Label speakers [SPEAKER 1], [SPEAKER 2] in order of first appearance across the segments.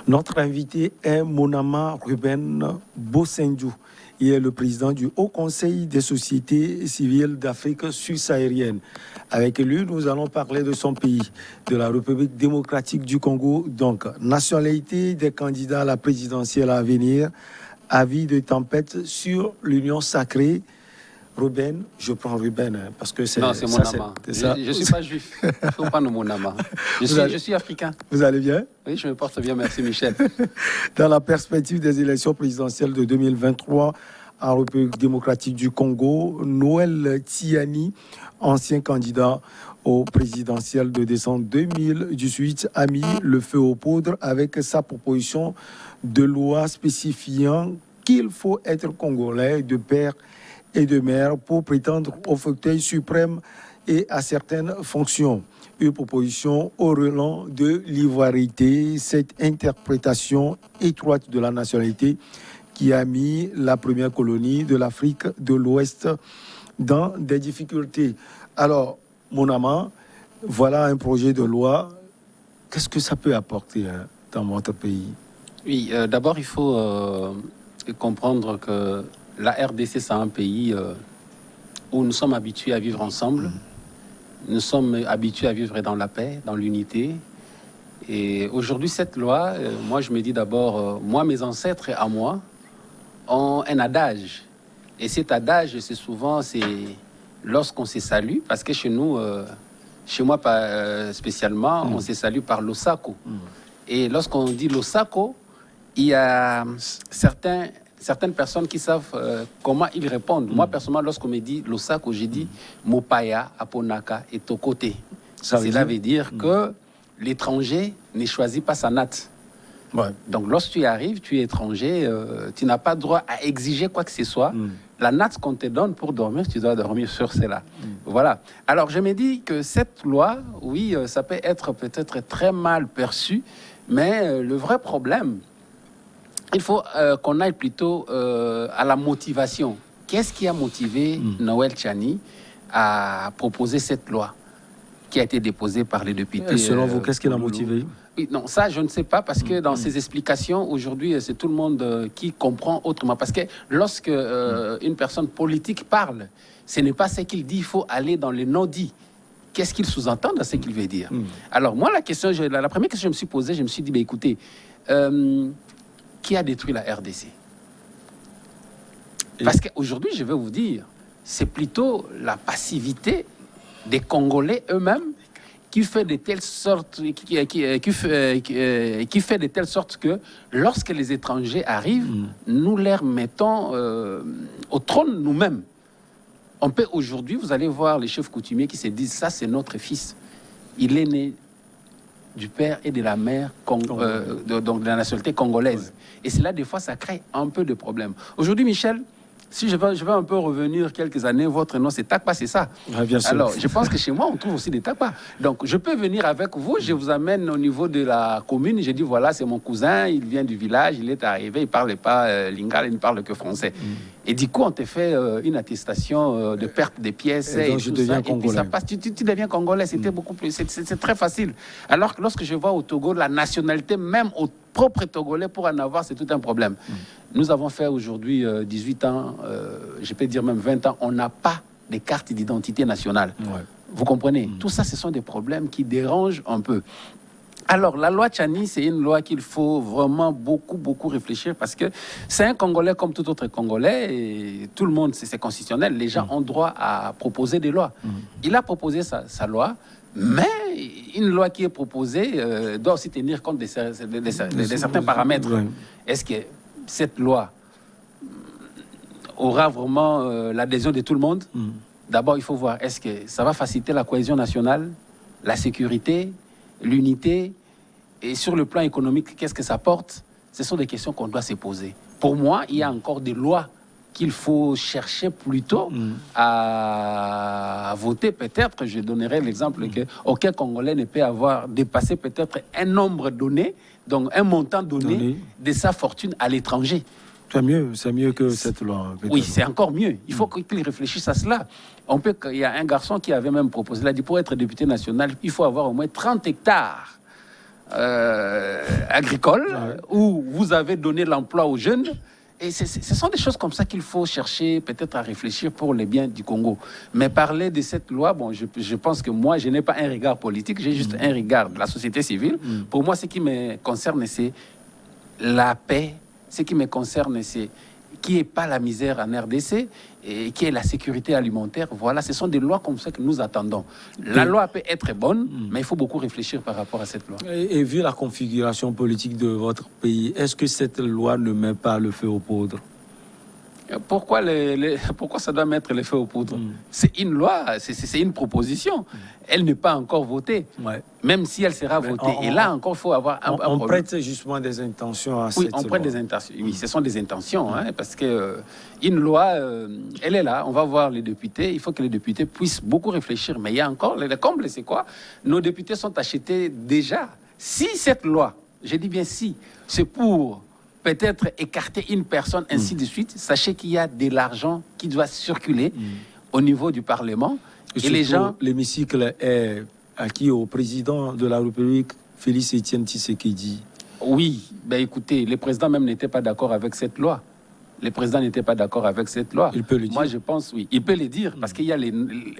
[SPEAKER 1] Notre invité est Monama Ruben Bossendiou. Il est le président du Haut Conseil des sociétés civiles d'Afrique subsaharienne. Avec lui, nous allons parler de son pays, de la République démocratique du Congo. Donc, nationalité des candidats à la présidentielle à venir, avis de tempête sur l'union sacrée. Ruben, je prends Ruben parce que c'est...
[SPEAKER 2] Non, c'est Monama. Je ne suis pas juif. Il ne faut pas nous Monama. Je suis africain.
[SPEAKER 1] Vous allez bien?
[SPEAKER 2] Oui, je me porte bien, merci Michel.
[SPEAKER 1] Dans la perspective des élections présidentielles de 2023 en République démocratique du Congo, Noël Tiani, ancien candidat au présidentiel de décembre 2018, a mis le feu aux poudres avec sa proposition de loi spécifiant qu'il faut être congolais de père et de mère pour prétendre au fauteuil suprême et à certaines fonctions. Une proposition au relent de l'ivoirité, cette interprétation étroite de la nationalité qui a mis la première colonie de l'Afrique de l'Ouest dans des difficultés. Alors, mon amant, voilà un projet de loi. Qu'est-ce que ça peut apporter dans votre pays?
[SPEAKER 2] Oui, d'abord, il faut comprendre que la RDC, c'est un pays où nous sommes habitués à vivre ensemble. Nous sommes habitués à vivre dans la paix, dans l'unité. Et aujourd'hui, cette loi, moi, je me dis d'abord, moi, mes ancêtres et à moi, ont un adage. Et cet adage, c'est souvent, c'est lorsqu'on se salue, parce que chez nous, chez moi pas spécialement, on se salue par l'osako. Et lorsqu'on dit l'osako, il y a certaines personnes qui savent comment ils répondent. Moi, personnellement, lorsqu'on me dit l'osako, j'ai dit Mopaya, Aponaka et Tokote. Cela veut dire que l'étranger ne choisit pas sa natte.
[SPEAKER 1] Ouais.
[SPEAKER 2] Donc, lorsque tu arrives, tu es étranger, tu n'as pas droit à exiger quoi que ce soit. La natte qu'on te donne pour dormir, tu dois dormir sur cela. Voilà. Alors, je me dis que cette loi, oui, ça peut être peut-être très mal perçu, mais le vrai problème, il faut qu'on aille plutôt à la motivation. Qu'est-ce qui a motivé Noël Tiani à proposer cette loi qui a été déposée par les députés?
[SPEAKER 1] Selon vous, qu'est-ce qui l'a motivé?
[SPEAKER 2] Oui, non, ça, je ne sais pas, parce que dans ces explications, aujourd'hui, c'est tout le monde qui comprend autrement. Parce que lorsque une personne politique parle, ce n'est pas ce qu'il dit, il faut aller dans les non-dits. Qu'est-ce qu'il sous-entend dans ce qu'il veut dire? Alors, moi, la première question que je me suis posée, je me suis dit, bah, écoutez, qui a détruit la RDC? Parce qu'aujourd'hui, je vais vous dire, c'est plutôt la passivité des Congolais eux-mêmes qui fait de telle sorte, qui fait de telle sorte que lorsque les étrangers arrivent, nous les mettons au trône nous-mêmes. On peut aujourd'hui, vous allez voir les chefs coutumiers qui se disent, ça c'est notre fils. Il est né du père et de la mère, donc de la nationalité congolaise. Ouais. Et cela, des fois, ça crée un peu de problèmes. Aujourd'hui, Michel, si je vais un peu revenir quelques années, votre nom c'est Takpa, c'est ça?
[SPEAKER 1] Ah, bien sûr.
[SPEAKER 2] Alors, je pense que chez moi, on trouve aussi des Takpa. Donc, je peux venir avec vous, je vous amène au niveau de la commune, je dis, voilà, c'est mon cousin, il vient du village, il est arrivé, il ne parle pas lingala, il ne parle que français. Et du coup, on te fait une attestation de perte des pièces et
[SPEAKER 1] donc,
[SPEAKER 2] tout ça, et puis ça passe, tu deviens congolais, c'était beaucoup plus, c'est très facile. Alors que lorsque je vois au Togo, la nationalité, même au propre Togolais, pour en avoir, c'est tout un problème. Nous avons fait aujourd'hui 18 ans, je peux dire même 20 ans, on n'a pas de carte d'identité nationale. Ouais. Vous comprenez? Tout ça, ce sont des problèmes qui dérangent un peu. Alors, la loi Tiani, c'est une loi qu'il faut vraiment beaucoup réfléchir parce que c'est un Congolais comme tout autre Congolais et tout le monde, c'est constitutionnel. Les gens ont droit à proposer des lois. Il a proposé sa loi, mais une loi qui est proposée doit aussi tenir compte de certains paramètres. Est-ce que cette loi aura vraiment l'adhésion de tout le monde? D'abord, il faut voir, est-ce que ça va faciliter la cohésion nationale, la sécurité, l'unité? Et sur le plan économique, qu'est-ce que ça porte? Ce sont des questions qu'on doit se poser. Pour moi, il y a encore des lois qu'il faut chercher plutôt à voter. Peut-être, je donnerai l'exemple qu'aucun Congolais ne peut avoir dépassé peut-être un nombre donné, donc un montant donné de sa fortune à l'étranger.
[SPEAKER 1] C'est mieux que cette loi.
[SPEAKER 2] Oui, c'est encore mieux. Il faut qu'il réfléchisse à cela. Il y a un garçon qui avait même proposé, il a dit, pour être député national, il faut avoir au moins 30 hectares agricole, où vous avez donné l'emploi aux jeunes. Et ce sont des choses comme ça qu'il faut chercher peut-être à réfléchir pour les biens du Congo. Mais parler de cette loi, bon, je pense que moi, je n'ai pas un regard politique, j'ai juste un regard de la société civile. Pour moi, ce qui me concerne, c'est la paix. Ce qui me concerne, c'est qui n'est pas la misère en RDC et qui est la sécurité alimentaire. Voilà, ce sont des lois comme ça que nous attendons. La loi peut être bonne, mais il faut beaucoup réfléchir par rapport à cette loi.
[SPEAKER 1] Et vu la configuration politique de votre pays, est-ce que cette loi ne met pas le feu aux poudres?
[SPEAKER 2] Pourquoi ça doit mettre le feu aux poudres? C'est une loi, c'est une proposition. Elle n'est pas encore votée, même si elle sera votée. Et là encore, il faut avoir un
[SPEAKER 1] on prête justement des intentions à cette loi.
[SPEAKER 2] Oui, on prête des intentions. Oui, ce sont des intentions, parce que une loi, elle est là. On va voir les députés. Il faut que les députés puissent beaucoup réfléchir. Mais il y a encore, le comble, c'est quoi? Nos députés sont achetés déjà. Si cette loi, je dis bien si, c'est pour peut-être écarter une personne, ainsi de suite, sachez qu'il y a de l'argent qui doit circuler au niveau du Parlement. Et les gens...
[SPEAKER 1] L'hémicycle est acquis au président de la République, Félix Etienne Tshisekedi.
[SPEAKER 2] Oui, ben écoutez, le président même n'était pas d'accord avec cette loi. Le président n'était pas d'accord avec cette loi.
[SPEAKER 1] Il peut le dire.
[SPEAKER 2] Moi, je pense, oui. Il peut le dire, parce qu'il y a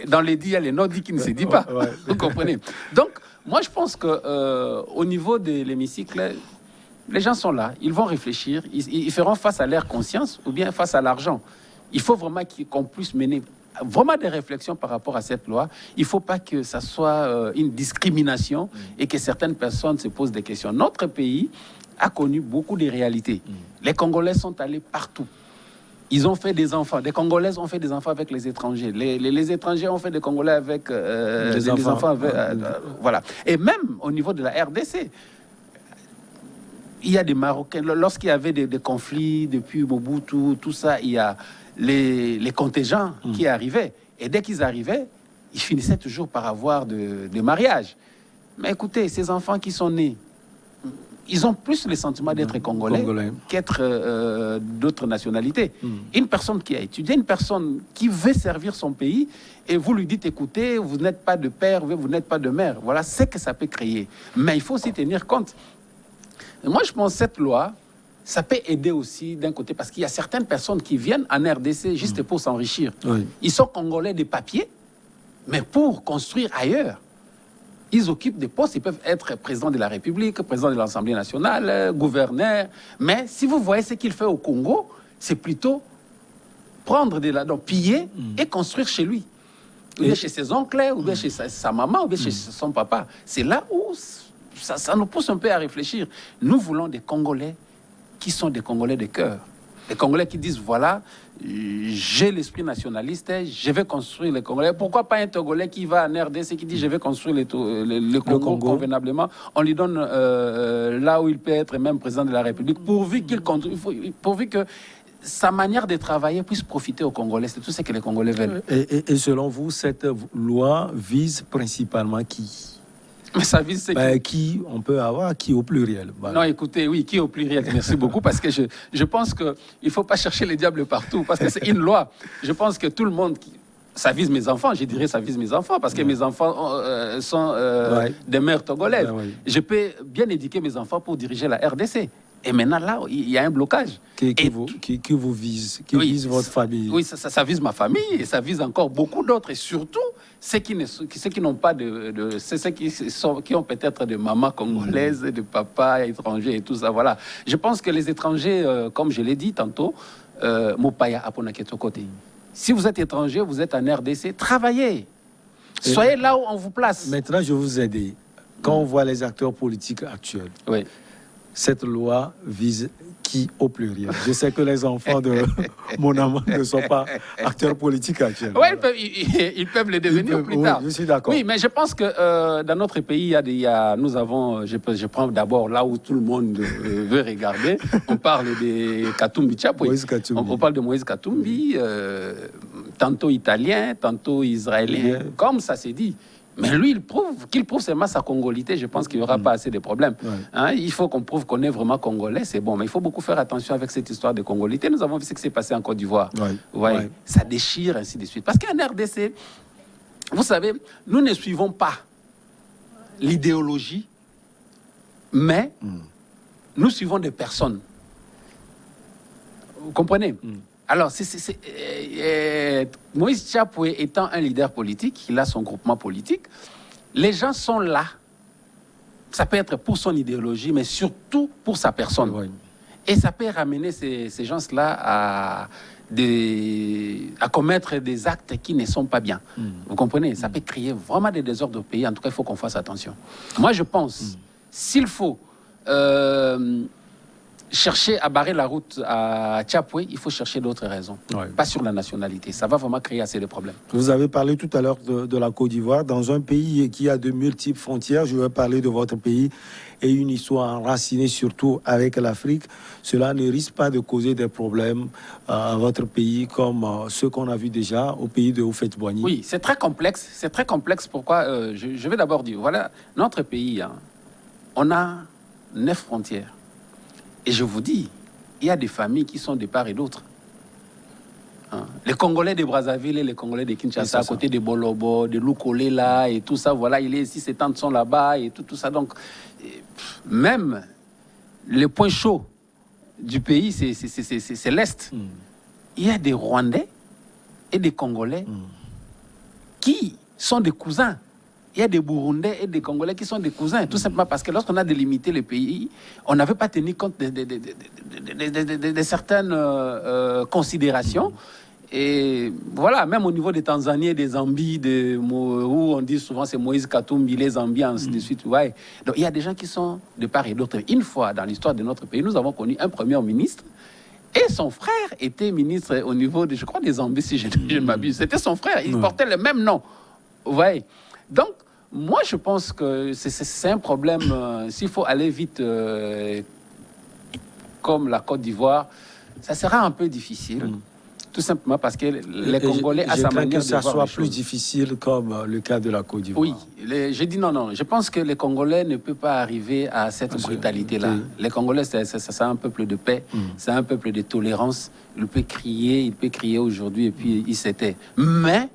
[SPEAKER 2] dans les dits, il y a les non-dits qui ne se disent pas. Vous comprenez? Donc, moi, je pense qu'au niveau de l'hémicycle, les gens sont là, ils vont réfléchir, ils feront face à leur conscience ou bien face à l'argent. Il faut vraiment qu'on puisse mener vraiment des réflexions par rapport à cette loi. Il ne faut pas que ça soit une discrimination et que certaines personnes se posent des questions. Notre pays a connu beaucoup de réalités. Les Congolais sont allés partout. Ils ont fait des enfants. Des Congolaises ont fait des enfants avec les étrangers. Les étrangers ont fait des Congolais avec des enfants. Voilà. Et même au niveau de la RDC, il y a des Marocains. Lorsqu'il y avait des conflits depuis Mobutu, tout ça, il y a les contingents qui arrivaient. Et dès qu'ils arrivaient, ils finissaient toujours par avoir des mariages. Mais écoutez, ces enfants qui sont nés, ils ont plus le sentiment d'être congolais qu'être d'autres nationalités. Une personne qui a étudié, une personne qui veut servir son pays, et vous lui dites, écoutez, vous n'êtes pas de père, vous n'êtes pas de mère. Voilà ce que ça peut créer. Mais il faut aussi tenir compte. Et moi, je pense que cette loi, ça peut aider aussi d'un côté, parce qu'il y a certaines personnes qui viennent en RDC juste pour s'enrichir. Ils sont congolais de papier, mais pour construire ailleurs. Ils occupent des postes, ils peuvent être président de la République, président de l'Assemblée nationale, gouverneur. Mais si vous voyez ce qu'il fait au Congo, c'est plutôt prendre donc piller et construire chez lui. Ou bien chez ses oncles, ou bien chez sa maman, ou bien chez son papa. C'est là où ça nous pousse un peu à réfléchir. Nous voulons des Congolais qui sont des Congolais de cœur. Des Congolais qui disent, voilà, j'ai l'esprit nationaliste, je vais construire les Congolais. Pourquoi pas un Togolais qui va en RDC qui dit, je vais construire le Congo convenablement. On lui donne là où il peut être même président de la République, pourvu que sa manière de travailler puisse profiter aux Congolais. C'est tout ce que les Congolais veulent.
[SPEAKER 1] Et selon vous, cette loi vise principalement qui?
[SPEAKER 2] Mais ça vise
[SPEAKER 1] qui on peut avoir, qui au pluriel.
[SPEAKER 2] Non, écoutez, oui, qui au pluriel. Merci beaucoup, parce que je pense qu'il ne faut pas chercher les diables partout, parce que c'est une loi. Je pense que tout le monde, ça vise mes enfants, je dirais ça vise mes enfants, parce que mes enfants sont des mères togolaises. Je peux bien éduquer mes enfants pour diriger la RDC. Et maintenant, là, il y a un blocage.
[SPEAKER 1] Qui vous vise, qui vise votre famille.
[SPEAKER 2] Oui, ça vise ma famille, et ça vise encore beaucoup d'autres, et surtout ceux qui n'ont pas ceux qui ont peut-être des mamans congolaises, des papas étrangers et tout ça. Voilà. Je pense que les étrangers, comme je l'ai dit tantôt, Mopaya Aponaketo côté. Si vous êtes étranger, vous êtes en RDC, travaillez. Soyez là où on vous place.
[SPEAKER 1] Maintenant, je vais vous aider. Quand on voit les acteurs politiques actuels, cette loi vise qui au pluriel? Je sais que les enfants de mon amant ne sont pas acteurs politiques actuels.
[SPEAKER 2] Oui, ils peuvent le devenir plus tard.
[SPEAKER 1] Je suis d'accord.
[SPEAKER 2] Oui, mais je pense que dans notre pays, nous avons, je prends d'abord là où tout le monde veut regarder. On parle de Katumbi Tchapoué. On parle de Moïse Katumbi, tantôt italien, tantôt israélien, comme ça s'est dit. Mais lui, qu'il prouve seulement sa congolité, je pense qu'il n'y aura pas assez de problèmes. Il faut qu'on prouve qu'on est vraiment congolais, c'est bon. Mais il faut beaucoup faire attention avec cette histoire de congolité. Nous avons vu ce qui s'est passé en Côte d'Ivoire. Ça déchire, ainsi de suite. Parce qu'en RDC, vous savez, nous ne suivons pas l'idéologie Mais nous suivons des personnes. Vous comprenez? Alors, Moïse Tchapoué étant un leader politique, il a son groupement politique, les gens sont là. Ça peut être pour son idéologie, mais surtout pour sa personne.
[SPEAKER 1] Oui.
[SPEAKER 2] Et ça peut ramener ces gens-là à commettre des actes qui ne sont pas bien. Vous comprenez? Ça peut créer vraiment des désordres au pays. En tout cas, il faut qu'on fasse attention. Moi, je pense, s'il faut chercher à barrer la route à Tchapoué, il faut chercher d'autres raisons.
[SPEAKER 1] Ouais.
[SPEAKER 2] Pas sur la nationalité. Ça va vraiment créer assez de problèmes.
[SPEAKER 1] Vous avez parlé tout à l'heure de la Côte d'Ivoire. Dans un pays qui a de multiples frontières, je vais parler de votre pays et une histoire enracinée surtout avec l'Afrique. Cela ne risque pas de causer des problèmes à votre pays comme ceux qu'on a vus déjà au pays de Houphouët-Boigny.
[SPEAKER 2] Oui, c'est très complexe. C'est très complexe. Pourquoi je vais d'abord dire, voilà, notre pays, hein, on a 9 frontières. Et je vous dis, il y a des familles qui sont de part et d'autre. Hein. Les Congolais de Brazzaville et les Congolais de Kinshasa, à côté de Bolobo, de Lukolela et tout ça, voilà, il est ici, ses tantes sont là-bas et tout ça. Donc, même le point chaud du pays, c'est l'Est. Il y a des Rwandais et des Congolais qui sont des cousins. Il y a des Burundais et des Congolais qui sont des cousins, tout simplement parce que lorsqu'on a délimité le pays, on n'avait pas tenu compte de certaines considérations. Et voilà, même au niveau des Tanzaniens, des Zambies, où on dit souvent c'est Moïse Katumbi, les Zambies, ainsi de suite. Ouais. Donc il y a des gens qui sont de part et d'autre. Une fois dans l'histoire de notre pays, nous avons connu un premier ministre et son frère était ministre au niveau, je crois, des Zambies, si je ne m'abuse. C'était son frère, il portait le même nom. Ouais. Donc, moi, je pense que c'est un problème. S'il faut aller vite, comme la Côte d'Ivoire, ça sera un peu difficile. Tout simplement parce que les Congolais, à sa manière de voir les choses...
[SPEAKER 1] que ça soit plus difficile comme le cas de la Côte d'Ivoire.
[SPEAKER 2] Oui, j'ai dit non. Je pense que les Congolais ne peuvent pas arriver à cette brutalité-là. Les Congolais, c'est un peuple de paix, c'est un peuple de tolérance. Il peut crier aujourd'hui et puis il s'était. Mais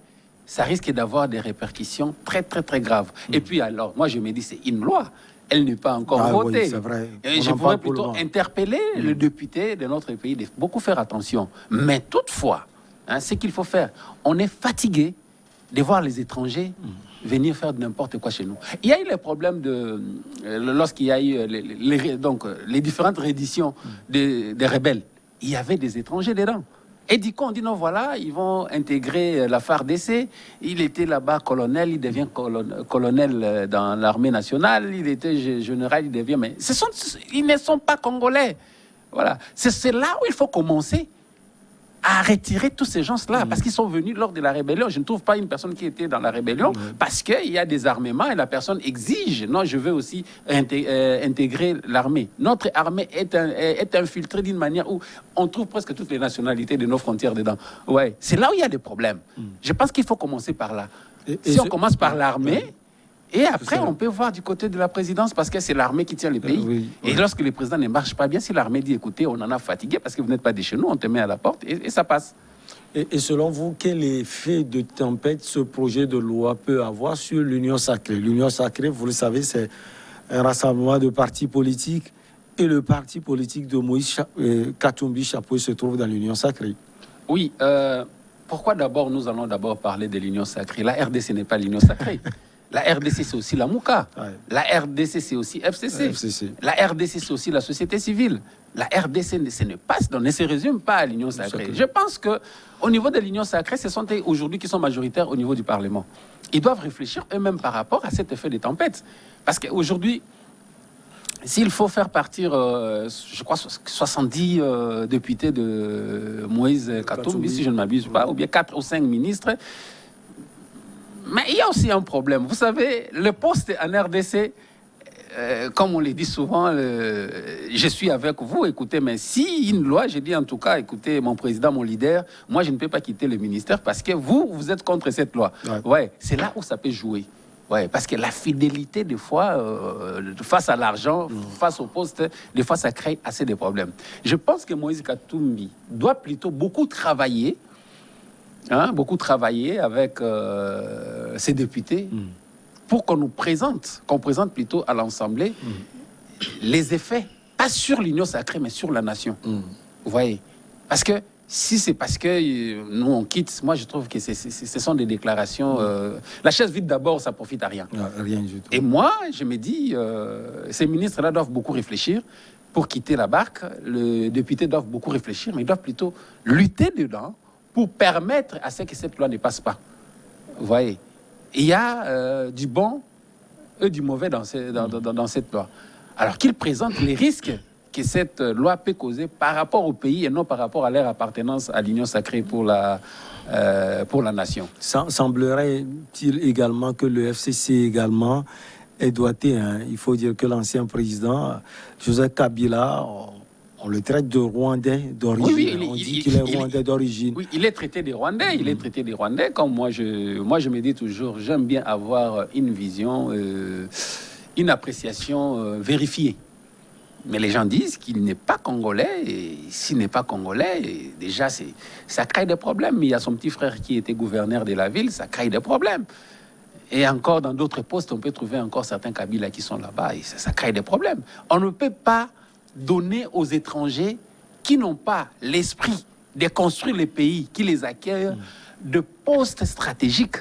[SPEAKER 2] ça risque d'avoir des répercussions très, très, très graves. Et puis alors, moi je me dis, c'est une loi. Elle n'est pas encore votée.
[SPEAKER 1] Oui, c'est vrai.
[SPEAKER 2] Et je pourrais plutôt interpeller le député de notre pays de beaucoup faire attention. Mais toutefois, hein, ce qu'il faut faire, on est fatigué de voir les étrangers venir faire n'importe quoi chez nous. Il y a eu les problèmes lorsqu'il y a eu les différentes rééditions des rebelles. Il y avait des étrangers dedans. Et du coup, on dit non, voilà, ils vont intégrer la FARDC. Il était là-bas colonel, il devient colonel dans l'armée nationale. Il était général, il devient... Mais ils ne sont pas congolais. Voilà. C'est là où il faut commencer à retirer tous ces gens-là, parce qu'ils sont venus lors de la rébellion. Je ne trouve pas une personne qui était dans la rébellion, parce qu'il y a des armements et la personne exige, non, je veux aussi intégrer l'armée. Notre armée est infiltrée d'une manière où on trouve presque toutes les nationalités de nos frontières dedans. Ouais. C'est là où il y a des problèmes. Je pense qu'il faut commencer par là. Si on commence par l'armée, et après, on peut voir du côté de la présidence, parce que c'est l'armée qui tient le pays. Et lorsque le président ne marche pas bien, si l'armée dit, écoutez, on en a fatigué, parce que vous n'êtes pas de chez nous, on te met à la porte, et ça passe.
[SPEAKER 1] Et selon vous, quel effet de tempête ce projet de loi peut avoir sur l'Union sacrée? L'Union sacrée, vous le savez, c'est un rassemblement de partis politiques, et le parti politique de Moïse Katumbi Tchapoué se trouve dans l'Union sacrée.
[SPEAKER 2] Oui, pourquoi d'abord nous allons d'abord parler de l'Union sacrée? La RDC n'est pas l'Union sacrée. La RDC, c'est aussi la Mouka. Ouais. La RDC, c'est aussi FCC. La RDC, c'est aussi la société civile. La RDC ne se résume pas à l'Union sacrée. Je pense qu'au niveau de l'Union sacrée, ce sont aujourd'hui qui sont majoritaires au niveau du Parlement. Ils doivent réfléchir eux-mêmes par rapport à cet effet de tempête. Parce qu'aujourd'hui, s'il faut faire partir, je crois, 70 députés de Moïse Katumbi, si je ne m'abuse pas, ou bien 4 ou 5 ministres, mais il y a aussi un problème. Vous savez, le poste en RDC, comme on le dit souvent, je suis avec vous, écoutez, mais si une loi, j'ai dit en tout cas, écoutez, mon président, mon leader, moi je ne peux pas quitter le ministère parce que vous êtes contre cette loi. Ouais, c'est là où ça peut jouer. Ouais, parce que la fidélité, des fois, face à l'argent, face au poste, des fois, ça crée assez de problèmes. Je pense que Moïse Katumbi doit plutôt beaucoup travailler avec ses députés pour qu'on nous présente, plutôt à l'Assemblée les effets, pas sur l'union sacrée, mais sur la nation. Vous voyez? Parce que si c'est parce que nous on quitte, moi je trouve que ce sont des déclarations. La chaise vide d'abord, ça profite à rien.
[SPEAKER 1] Rien du tout.
[SPEAKER 2] Et moi, je me dis, ces ministres-là doivent beaucoup réfléchir pour quitter la barque. Les députés doivent beaucoup réfléchir, mais ils doivent plutôt lutter dedans pour permettre à ce que cette loi ne passe pas. Vous voyez? Il y a du bon et du mauvais dans cette loi. Alors qu'ils présentent les risques que cette loi peut causer par rapport au pays et non par rapport à leur appartenance à l'union sacrée pour la nation.
[SPEAKER 1] Semblerait-il également que le FCC également est doigté. Il faut dire que l'ancien président, Joseph Kabila, on le traite de Rwandais d'origine.
[SPEAKER 2] Oui,
[SPEAKER 1] on dit qu'il est Rwandais d'origine.
[SPEAKER 2] Oui, il est traité des Rwandais. Il est traité des Rwandais. Comme moi, je me dis toujours, j'aime bien avoir une vision, une appréciation vérifiée. Mais les gens disent qu'il n'est pas congolais, et s'il n'est pas congolais, déjà, ça crée des problèmes. Il y a son petit frère qui était gouverneur de la ville, ça crée des problèmes. Et encore, dans d'autres postes, on peut trouver encore certains Kabila qui sont là-bas, et ça crée des problèmes. On ne peut pas donner aux étrangers qui n'ont pas l'esprit de construire les pays, qui les accueillent, de postes stratégiques.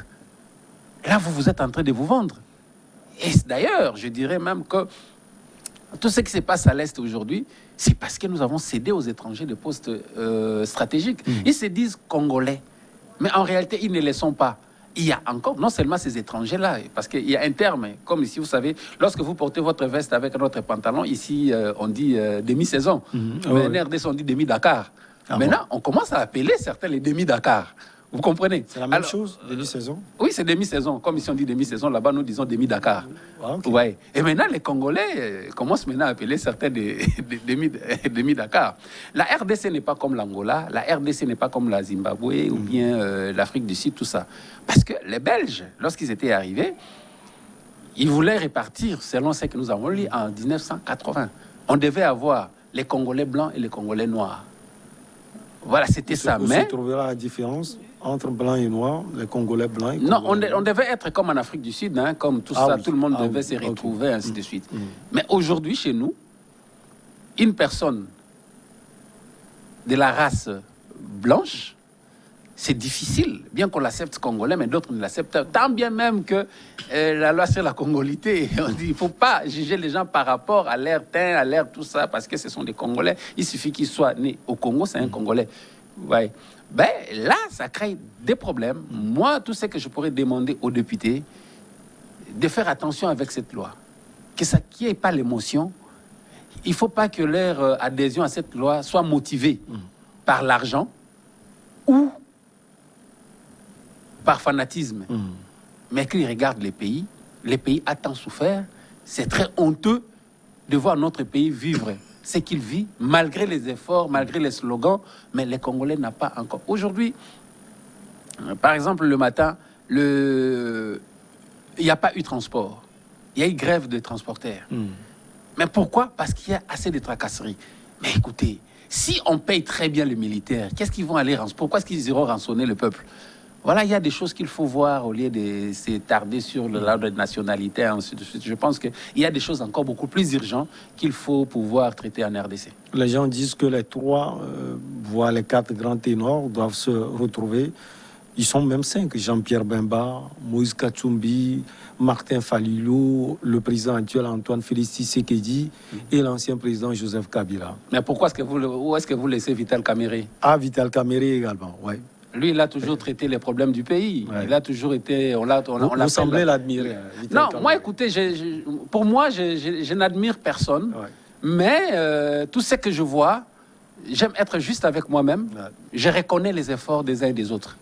[SPEAKER 2] Là, vous êtes en train de vous vendre. Et d'ailleurs, je dirais même que tout ce qui se passe à l'Est aujourd'hui, c'est parce que nous avons cédé aux étrangers des postes stratégiques. Ils se disent congolais, mais en réalité, ils ne le sont pas. Il y a encore, non seulement ces étrangers-là, parce qu'il y a un terme, comme ici, vous savez, lorsque vous portez votre veste avec notre pantalon, ici, on dit demi-saison. Mais en RDC, on dit demi-Dakar. Maintenant, on commence à appeler certains les demi-Dakar. Vous comprenez?
[SPEAKER 1] C'est la même chose, demi-saison?
[SPEAKER 2] Oui, c'est demi-saison. Comme ici on dit demi-saison, là-bas nous disons demi-Dakar.
[SPEAKER 1] Okay.
[SPEAKER 2] Ouais. Et maintenant, les Congolais commencent maintenant à appeler certains des demi-Dakar. La RDC n'est pas comme l'Angola, la RDC n'est pas comme la Zimbabwe ou bien l'Afrique du Sud, tout ça. Parce que les Belges, lorsqu'ils étaient arrivés, ils voulaient répartir, selon ce que nous avons lu, en 1980. On devait avoir les Congolais blancs et les Congolais noirs. Voilà, c'était ça.
[SPEAKER 1] Mais se trouvera la différence entre blanc et noir, les Congolais blancs et Congolais
[SPEAKER 2] non, on devait être comme en Afrique du Sud, comme tout ça, tout le monde devait se retrouver, ainsi de suite. Mais aujourd'hui, chez nous, une personne de la race blanche, c'est difficile, bien qu'on l'accepte congolais, mais d'autres ne l'acceptent. Tant bien même que la loi sur la congolité, on dit il ne faut pas juger les gens par rapport à l'air teint, à l'air tout ça, parce que ce sont des Congolais. Il suffit qu'ils soient nés au Congo, c'est un Congolais. Ouais. Ben, là, ça crée des problèmes. Moi, tout ce que je pourrais demander aux députés, de faire attention avec cette loi. Que ça qu'il n'y ait pas l'émotion. Il ne faut pas que leur adhésion à cette loi soit motivée par l'argent ou par fanatisme. Mais qu'ils regardent les pays a tant souffert. C'est très honteux de voir notre pays vivre ce qu'il vit, malgré les efforts, malgré les slogans, mais les Congolais n'ont pas encore. Aujourd'hui, par exemple, le matin, il n'y a pas eu transport. Il y a eu grève de transporteurs. Mais pourquoi? Parce qu'il y a assez de tracasseries. Mais écoutez, si on paye très bien les militaires, qu'est-ce qu'ils vont aller rançonner? Pourquoi est-ce qu'ils iront rançonner le peuple? Voilà, il y a des choses qu'il faut voir au lieu de s'attarder sur l'ordre de nationalité, ainsi de suite. Je pense qu'il y a des choses encore beaucoup plus urgentes qu'il faut pouvoir traiter en RDC.
[SPEAKER 1] Les gens disent que les trois, voire les quatre grands ténors doivent se retrouver. Ils sont même 5. Jean-Pierre Bemba, Moïse Katumbi, Martin Falilou, le président actuel Antoine Félix Tshisekedi et l'ancien président Joseph Kabila.
[SPEAKER 2] Mais pourquoi où est-ce que vous laissez Vital Kamerhe?
[SPEAKER 1] Ah, Vital Kamerhe également, oui.
[SPEAKER 2] Lui, il a toujours traité les problèmes du pays. Ouais. Il a toujours été...
[SPEAKER 1] Vous semblez l'admirer.
[SPEAKER 2] Non, moi, écoutez, pour moi, je n'admire personne. Ouais. Mais tout ce que je vois, j'aime être juste avec moi-même. Ouais. Je reconnais les efforts des uns et des autres.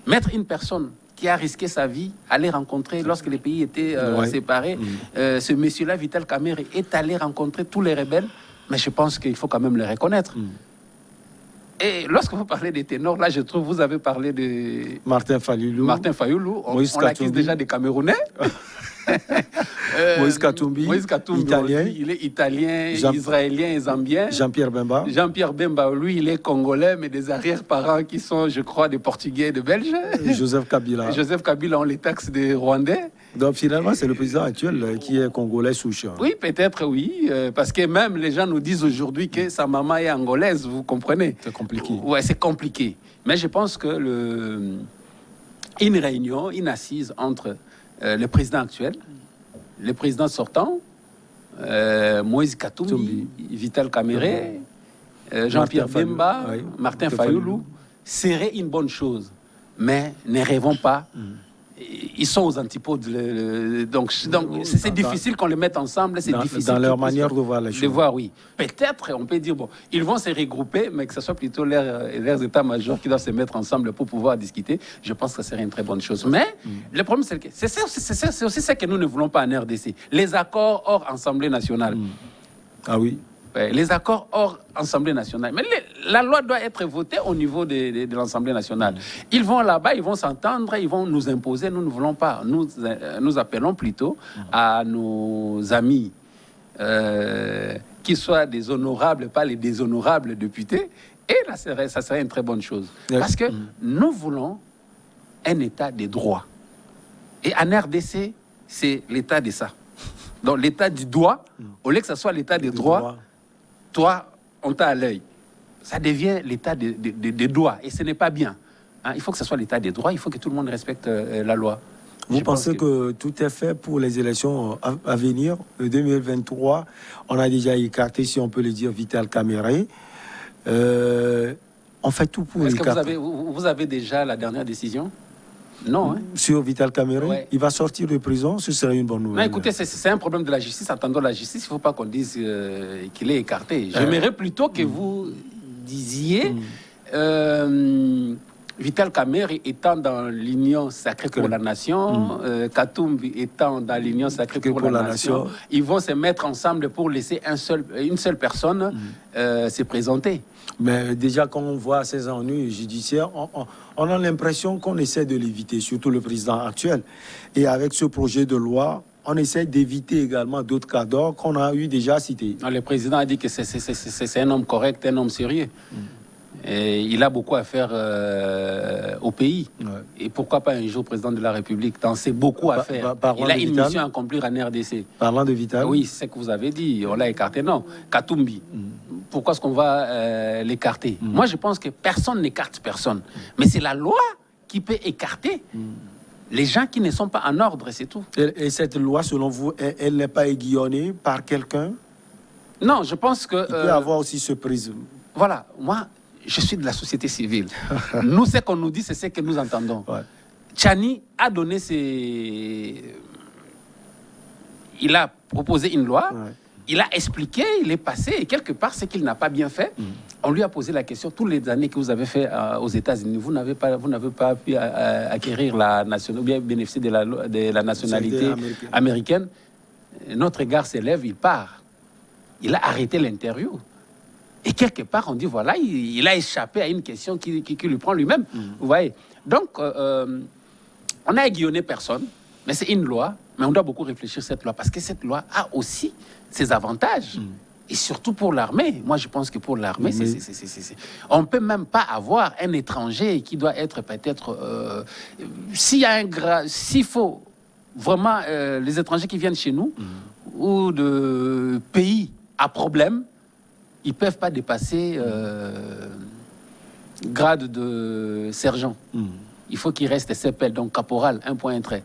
[SPEAKER 2] Mettre une personne qui a risqué sa vie, aller rencontrer, lorsque les pays étaient séparés, ce monsieur-là, Vital Kamerhe, est allé rencontrer tous les rebelles. Mais je pense qu'il faut quand même le reconnaître. Et lorsque vous parlez des ténors, là, je trouve, vous avez parlé de...
[SPEAKER 1] Martin Falilou.
[SPEAKER 2] On l'accuse déjà des Camerounais.
[SPEAKER 1] Moïse Katumbi,
[SPEAKER 2] italien. Il est italien, israélien et zambien.
[SPEAKER 1] Jean-Pierre Bemba.
[SPEAKER 2] Jean-Pierre Bemba, lui, il est congolais, mais des arrière-parents qui sont, je crois, des Portugais et des Belges.
[SPEAKER 1] Et Joseph Kabila.
[SPEAKER 2] Joseph Kabila, on les taxe des Rwandais.
[SPEAKER 1] Donc finalement, c'est le président actuel qui est congolais souche.
[SPEAKER 2] Oui, peut-être oui, parce que même les gens nous disent aujourd'hui que sa maman est angolaise, vous comprenez?
[SPEAKER 1] C'est compliqué.
[SPEAKER 2] Ouais, c'est compliqué. Mais je pense que une réunion, une assise entre le président actuel, le président sortant, Moïse Katumbi, Vital Kamerhe, Jean-Pierre Bemba, Martin Fayoulou, serait une bonne chose. Mais ne rêvons pas. Ils sont aux antipodes. Donc c'est difficile qu'on les mette ensemble. C'est difficile.
[SPEAKER 1] Dans leur manière de voir les choses.
[SPEAKER 2] De voir, oui. Peut-être, on peut dire, bon, ils vont se regrouper, mais que ce soit plutôt leurs états-majors qui doivent se mettre ensemble pour pouvoir discuter. Je pense que ce serait une très bonne chose. Mais le problème, c'est que c'est aussi ça que nous ne voulons pas en RDC. Les accords hors Assemblée nationale.
[SPEAKER 1] Ah oui.
[SPEAKER 2] Les accords hors Assemblée nationale. Mais la loi doit être votée au niveau de l'Assemblée nationale. Ils vont là-bas, ils vont s'entendre, ils vont nous imposer. Nous ne voulons pas. Nous appelons plutôt à nos amis qui soient des honorables, pas les déshonorables députés. Et là, ça serait une très bonne chose. Parce que nous voulons un état de droit. Et en RDC, c'est l'état de ça. Donc l'état du droit, au lieu que ce soit l'état des droits, toi, on t'a à l'œil. Ça devient l'état des droits. Et ce n'est pas bien. Hein, il faut que ce soit l'état des droits. Il faut que tout le monde respecte la loi.
[SPEAKER 1] Vous pensez que tout est fait pour les élections à venir, le 2023? On a déjà écarté, si on peut le dire, Vital Kamerhe. On fait tout pour écarter.
[SPEAKER 2] Est-ce que vous avez déjà la dernière décision? Non. Hein?
[SPEAKER 1] Sur Vital Kamerhe, il va sortir de prison, ce serait une bonne nouvelle.
[SPEAKER 2] Non, écoutez, c'est un problème de la justice. Attendons la justice, il ne faut pas qu'on dise qu'il est écarté. J'aimerais plutôt que vous disiez Vital Kamerhe étant dans l'Union sacrée pour la nation, Katumbi étant dans l'Union sacrée pour la nation, ils vont se mettre ensemble pour laisser une seule personne se présenter.
[SPEAKER 1] Mais déjà, quand on voit ces ennuis judiciaires, on a l'impression qu'on essaie de l'éviter, surtout le président actuel. Et avec ce projet de loi, on essaie d'éviter également d'autres cas d'or qu'on a eu déjà cités.
[SPEAKER 2] Le président a dit que c'est un homme correct, un homme sérieux. Et il a beaucoup à faire au pays. Et pourquoi pas un jour président de la République? C'est beaucoup à faire. Il a une mission à accomplir en RDC.
[SPEAKER 1] Parlant de Vital.
[SPEAKER 2] Oui, c'est ce que vous avez dit. On l'a écarté. Non, Katumbi. Pourquoi est-ce qu'on va l'écarter? Moi, je pense que personne n'écarte personne. Mais c'est la loi qui peut écarter les gens qui ne sont pas en ordre, c'est tout.
[SPEAKER 1] Et cette loi, selon vous, elle n'est pas aiguillonnée par quelqu'un?
[SPEAKER 2] Non, je pense que...
[SPEAKER 1] Il peut y avoir aussi ce prisme.
[SPEAKER 2] Voilà, moi... Je suis de la société civile. Nous, ce qu'on nous dit, c'est ce que nous entendons. Tchani a donné il a proposé une loi, il a expliqué, il est passé, et quelque part, ce qu'il n'a pas bien fait, on lui a posé la question, toutes les années que vous avez fait aux États-Unis, vous n'avez pas pu acquérir la nationalité, ou bien bénéficier de la nationalité américaine. Notre égard s'élève, il part. Il a arrêté l'interview. Et quelque part, on dit, voilà, il a échappé à une question qui lui prend lui-même. Vous voyez? Donc, on n'a aiguillonné personne, mais c'est une loi. Mais on doit beaucoup réfléchir à cette loi, parce que cette loi a aussi ses avantages. Et surtout pour l'armée. Moi, je pense que pour l'armée, on ne peut même pas avoir un étranger qui doit être peut-être... s'il faut vraiment les étrangers qui viennent chez nous, ou de pays à problème, ils ne peuvent pas dépasser grade de sergent. Il faut qu'il reste CPL, donc caporal, un point trait.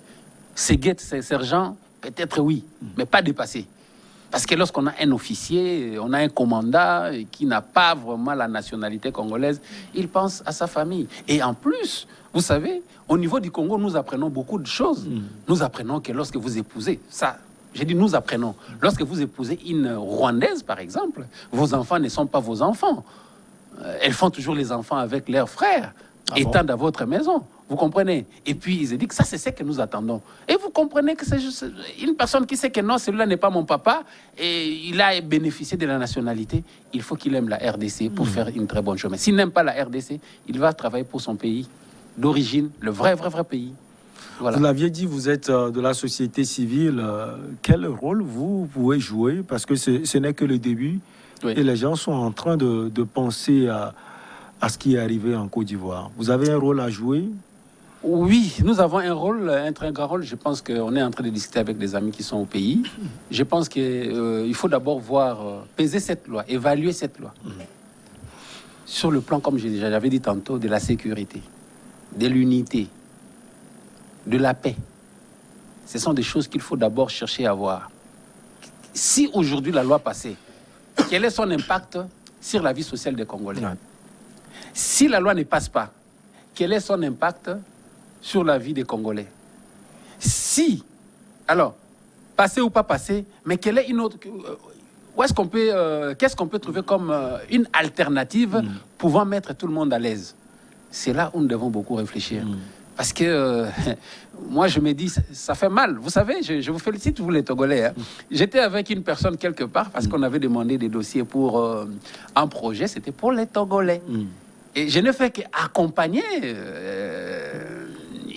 [SPEAKER 2] Séguette, sergent, peut-être oui, mais pas dépassé. Parce que lorsqu'on a un officier, on a un commandant qui n'a pas vraiment la nationalité congolaise, il pense à sa famille. Et en plus, vous savez, au niveau du Congo, nous apprenons beaucoup de choses. Nous apprenons que lorsque vous épousez, ça... J'ai dit, nous apprenons. Lorsque vous épousez une Rwandaise, par exemple, vos enfants ne sont pas vos enfants. Elles font toujours les enfants avec leurs frères, étant dans votre maison. Vous comprenez? Et puis, ils ont dit que ça, c'est ce que nous attendons. Et vous comprenez que c'est juste une personne qui sait que non, celui-là n'est pas mon papa, et il a bénéficié de la nationalité. Il faut qu'il aime la RDC pour faire une très bonne chose. Mais s'il n'aime pas la RDC, il va travailler pour son pays d'origine, le vrai pays. Voilà.
[SPEAKER 1] Vous l'aviez dit, vous êtes de la société civile. Quel rôle vous pouvez jouer? Parce que ce n'est que le début. Et les gens sont en train de penser à ce qui est arrivé en Côte d'Ivoire. Vous avez un rôle à jouer?
[SPEAKER 2] Oui, nous avons un rôle, un très grand rôle. Je pense qu'on est en train de discuter avec des amis qui sont au pays. Je pense qu'il faut d'abord voir, peser cette loi, évaluer cette loi. Sur le plan, comme j'avais dit tantôt, de la sécurité, de l'unité, de la paix. Ce sont des choses qu'il faut d'abord chercher à voir. Si aujourd'hui la loi passait, quel est son impact sur la vie sociale des Congolais? Si la loi ne passe pas, quel est son impact sur la vie des Congolais? Si, alors, passer ou pas passer, mais quelle est une autre... Où est-ce qu'on peut, qu'est-ce qu'on peut trouver comme une alternative pouvant mettre tout le monde à l'aise? C'est là où nous devons beaucoup réfléchir. Parce que moi, je me dis, ça fait mal. Vous savez, je vous félicite, vous les Togolais. Hein. J'étais avec une personne quelque part parce qu'on avait demandé des dossiers pour un projet, c'était pour les Togolais. Et je ne fais qu'accompagner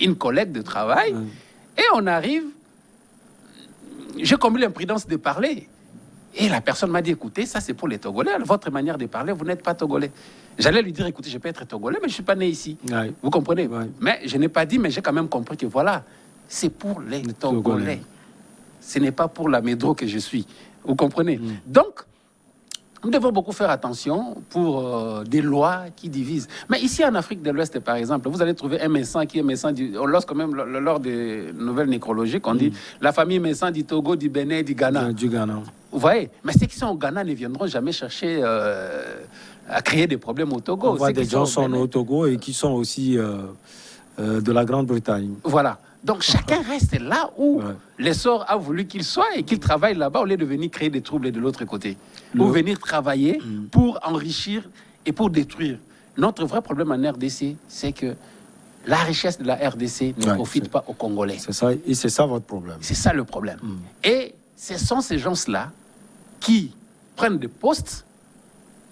[SPEAKER 2] une collègue de travail. Et on arrive, j'ai commis l'imprudence de parler. Et la personne m'a dit, écoutez, ça c'est pour les Togolais. Votre manière de parler, vous n'êtes pas Togolais. J'allais lui dire, écoutez, je peux être Togolais, mais je ne suis pas né ici. Vous comprenez? Mais je n'ai pas dit, mais j'ai quand même compris que voilà, c'est pour les Togolais. Ce n'est pas pour la Médro que je suis. Vous comprenez? Donc, nous devons beaucoup faire attention pour des lois qui divisent. Mais ici en Afrique de l'Ouest, par exemple, vous allez trouver un médecin qui est médecin, lorsque même lors des nouvelles nécrologiques, on dit la famille médecin du Togo, du Bénin, du Ghana.
[SPEAKER 1] Du Ghana.
[SPEAKER 2] Vous voyez? Mais ceux qui sont au Ghana ne viendront jamais chercher à créer des problèmes au Togo.
[SPEAKER 1] On voit des gens qui sont au Togo et qui sont aussi de la Grande-Bretagne.
[SPEAKER 2] Voilà. Donc chacun reste là où l'essor a voulu qu'il soit et qu'il travaille là-bas au lieu de venir créer des troubles de l'autre côté. Ou venir travailler pour enrichir et pour détruire. Notre vrai problème en RDC, c'est que la richesse de la RDC ne profite pas aux Congolais.
[SPEAKER 1] C'est ça, et c'est ça votre problème.
[SPEAKER 2] C'est ça le problème. Et ce sont ces gens-là qui prennent des postes,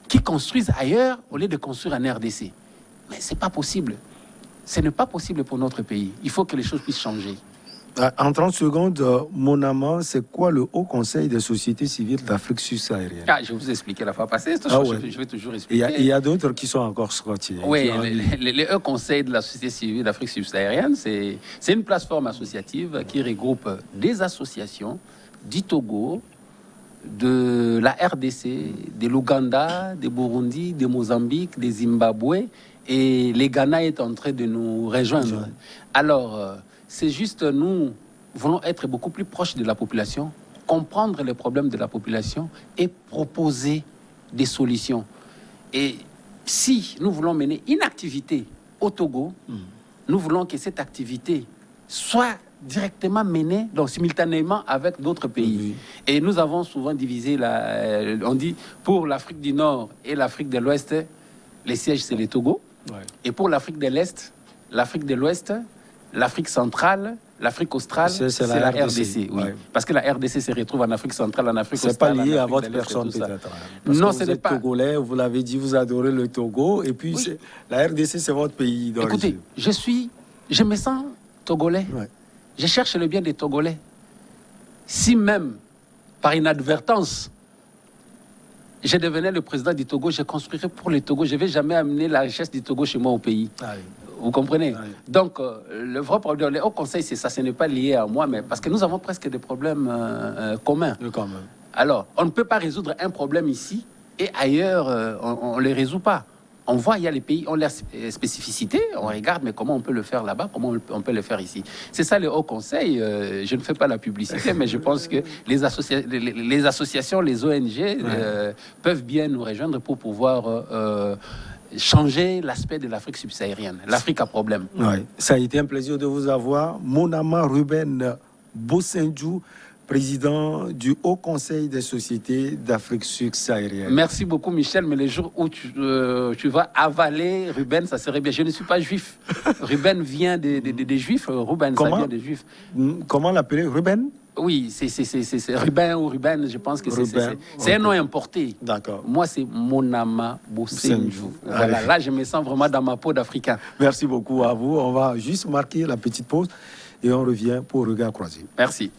[SPEAKER 2] qui construisent ailleurs au lieu de construire en RDC. Mais ce n'est pas possible. Ce n'est pas possible pour notre pays. Il faut que les choses puissent changer.
[SPEAKER 1] En 30 secondes, mon amant, c'est quoi le Haut Conseil des sociétés civiles d'Afrique subsaharienne?
[SPEAKER 2] Je vous ai expliqué la fois passée. Je vais toujours expliquer.
[SPEAKER 1] Il y a d'autres qui sont encore scotchés.
[SPEAKER 2] Oui, le Haut Conseil de la société civile d'Afrique subsaharienne, c'est une plateforme associative qui regroupe des associations du Togo, de la RDC, de l'Ouganda, du Burundi, de Mozambique, du Zimbabwe. Et les Ghana est en train de nous rejoindre. Alors, c'est juste, nous voulons être beaucoup plus proches de la population, comprendre les problèmes de la population et proposer des solutions. Et si nous voulons mener une activité au Togo, nous voulons que cette activité soit directement menée, donc simultanément avec d'autres pays. Et nous avons souvent divisé, on dit, pour l'Afrique du Nord et l'Afrique de l'Ouest, les sièges, c'est les Togo. Et pour l'Afrique de l'Est, l'Afrique de l'Ouest, l'Afrique centrale, l'Afrique australe, c'est la RDC. Oui. Parce que la RDC se retrouve en Afrique centrale, en Afrique australe.
[SPEAKER 1] C'est pas lié à votre personne, peut-être. Non, ce n'est pas. Togolais, vous l'avez dit, vous adorez le Togo. Et puis, la RDC, c'est votre pays d'origine.
[SPEAKER 2] Écoutez, je me sens togolais. Je cherche le bien des Togolais. Si même, par inadvertance, je devenais le président du Togo, je construirais pour le Togo. Je ne vais jamais amener la richesse du Togo chez moi au pays. Vous comprenez? Donc, le vrai problème, le Haut Conseil, c'est ça. Ce n'est pas lié à moi, mais parce que nous avons presque des problèmes communs. Alors, on ne peut pas résoudre un problème ici et ailleurs, on ne les résout pas. On voit, il y a les pays ont leurs spécificités, on regarde, mais comment on peut le faire là-bas, comment on peut le faire ici. C'est ça le Haut Conseil. Je ne fais pas la publicité, mais je pense que les associations, les ONG peuvent bien nous rejoindre pour pouvoir changer l'aspect de l'Afrique subsaharienne. L'Afrique a problème.
[SPEAKER 1] Ça a été un plaisir de vous avoir. Monama Ruben Bosendjou, président du Haut Conseil des sociétés d'Afrique subsaharienne.
[SPEAKER 2] Merci beaucoup, Michel, mais les jours où tu vas avaler Ruben, ça serait bien. Je ne suis pas juif. Ruben vient des juifs. Ruben, ça vient des juifs.
[SPEAKER 1] Comment l'appeler? Ruben?
[SPEAKER 2] Oui, c'est Ruben ou Ruben, je pense que c'est un nom importé.
[SPEAKER 1] D'accord.
[SPEAKER 2] Moi, c'est Monama Bosendjou. Voilà, là, je me sens vraiment dans ma peau d'Africain.
[SPEAKER 1] Merci beaucoup à vous. On va juste marquer la petite pause et on revient pour Regard Croisé.
[SPEAKER 2] Merci.